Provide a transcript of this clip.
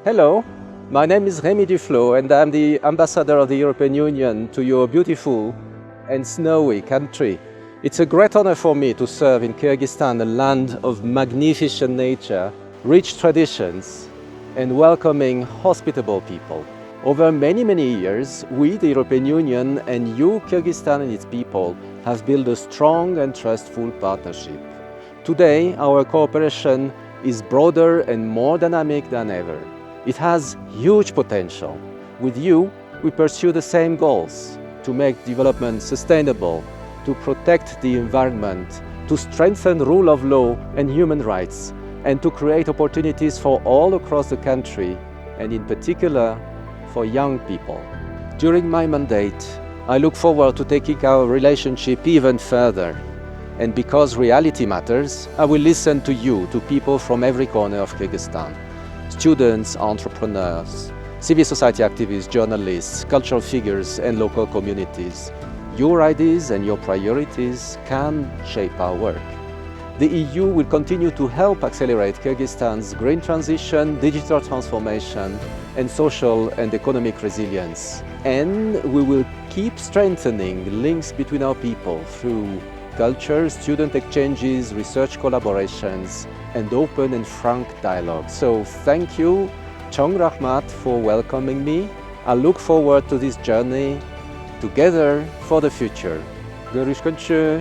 Hello, my name is Rémi Duflot and I'm the ambassador of the European Union to your beautiful and snowy country. It's a great honor for me to serve in Kyrgyzstan, a land of magnificent nature, rich traditions, and welcoming, hospitable people. Over many years, we, the European Union, and you, Kyrgyzstan and its people, have built a strong and trustful partnership. Today, our cooperation is broader and more dynamic than ever. It has huge potential. With you, we pursue the same goals: to make development sustainable, to protect the environment, to strengthen rule of law and human rights, and to create opportunities for all across the country, and in particular, for young people. During my mandate, I look forward to taking our relationship even further. And because reality matters, I will listen to you, to people from every corner of Kyrgyzstan. Students, entrepreneurs, civil society activists, journalists, cultural figures, and local communities. Your ideas and your priorities can shape our work. The EU will continue to help accelerate Kyrgyzstan's green transition, digital transformation, and social and economic resilience. And we will keep strengthening links between our people through culture, student exchanges, research collaborations, and open and frank dialogue. So thank you, Chong Rahmat, for welcoming me. I look forward to this journey together for the future. Görüşmek üzere.